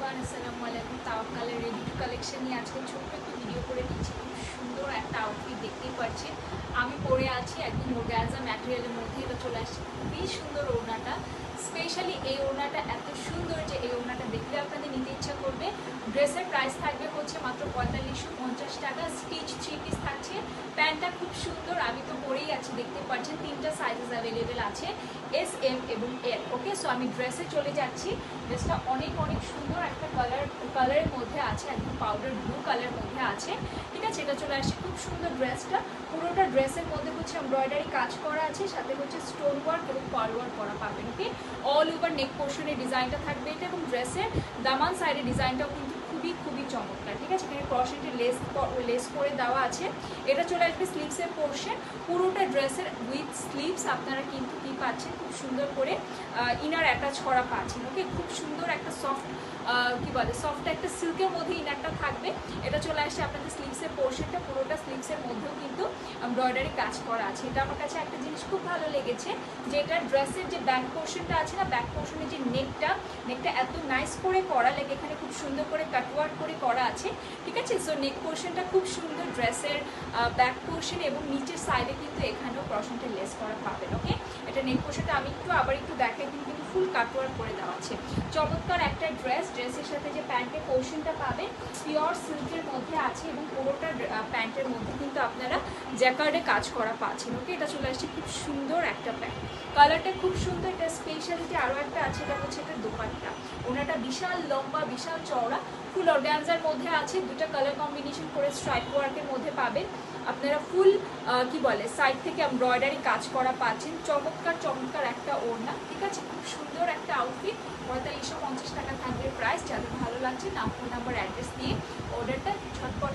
Everyone, আসসালামু আলাইকুম। তাওয়াক্কালের ready to collection নিয়ে আজকে ছোট্ট একটু ভিডিও করে দিচ্ছি। খুব সুন্দর একটা আউটফিট দেখতেই পাচ্ছেন আমি পরে আছি, একদম অর্গানজা ম্যাটেরিয়ালের মধ্যে। এটা চলে আসছে খুবই সুন্দর ওড়নাটা। স্পেশালি এই ওড়নাটা এত সুন্দর যে এই ওড়নাটা দেখলে আপনাদের নিতে ইচ্ছা করবে। ড্রেসের প্রাইস থাকবে হচ্ছে মাত্র 4550 টাকা। স্টিচ 3 পিস থাকছে। প্যান্টটা খুব সুন্দর, আমি তো পরেই আছি, দেখতে পাচ্ছেন তিনটা সাইজেস অ্যাভেলেবেল আছে, এস, এম এবং এল। ওকে, সো আমি ড্রেসে চলে যাচ্ছি। ড্রেসটা অনেক সুন্দর একটা কালারের মধ্যে আছে, একদম পাউডার ব্লু কালারের মধ্যে আছে। ঠিক আছে, এটা চলে আসছে খুব সুন্দর ড্রেসটা। পুরোটা ড্রেসের মধ্যে হচ্ছে এমব্রয়ডারি কাজ করা আছে, সাথে হচ্ছে স্টোন ওয়ার্ক এবং পার্ল ওয়ার্ক করা পাবেন। ওকে, অল ওভার নেক পোর্শনের ডিজাইনটা থাকবে এটা, এবং ড্রেসের দামান সাইডের ডিজাইনটাও কিন্তু খুবই চমৎকার। ঠিক আছে, এখানে ক্রসেটের লেস করে দেওয়া আছে। এটা চলে আসবে স্লিভসের পোর্শন। পুরোটা ড্রেসের উইথ স্লিভস আপনারা কিন্তু কি পাচ্ছেন, খুব সুন্দর করে ইনার অ্যাটাচ করা পাচ্ছেন। ওকে, খুব সুন্দর একটা সফট সফট একটা সিল্কের মধ্যে ইনারটা থাকবে। এটা চলে আসছে আপনাদের স্লিভসের পোর্শনটা। পুরোটা স্লিভসের মধ্যেও কিন্তু এমব্রয়ডারি কাজ করা আছে। এটা আমার কাছে একটা জিনিস খুব ভালো লেগেছে, যে এটা ড্রেসের যে ব্যাক পোর্শনটা আছে না, ব্যাক পোর্শনের যে নেকটা এত নাইস করে করা, লাগে এখানে খুব সুন্দর করে কাটওয়ার্ক করে করা আছে। ঠিক আছে, সো নেক পোর্শনটা খুব সুন্দর, ড্রেসের ব্যাক পোর্শন এবং নিচের সাইডে কিন্তু এখানেও পোর্শনটা লেস করা পাবেন। ওকে, এটা নেক পোর্শনটা আমি আবার একটু দেখাই, কিন্তু ফুল কাটওয়ার্ক করে দেওয়া আছে। চমৎকার একটা ড্রেসের সাথে যে প্যান্টের পোর্শনটা পাবেন পিওর সিল্কের মধ্যে আছে, এবং পুরোটা প্যান্টের মধ্যে কিন্তু আপনারা জ্যাকার্ডে কাজ করা পাচ্ছেন। ওকে, এটা চলে আসছে খুব সুন্দর একটা প্যান্ট, কালারটা খুব সুন্দর। এটা স্পেশালিটি আরও একটা আছে, এটা হচ্ছে এটা দোপাট্টা। ওনাটা বিশাল লম্বা, বিশাল চওড়া, ফুল অর্গানজার মধ্যে আছে। দুটা কালার কম্বিনেশন করে স্ট্রাইপ ওয়ার্কের মধ্যে পাবেন আপনারা। ফুল সাইড থেকে এমব্রয়ডারি কাজ করা পাচ্ছেন। চমৎকার একটা ওড়না। ঠিক আছে, খুব সুন্দর একটা আউটফিট। 4550 টাকা থাকবে প্রাইস। যাদের ভালো লাগছে নাম, ফোন নাম্বার, অ্যাড্রেস দিয়ে অর্ডারটা ঝটপট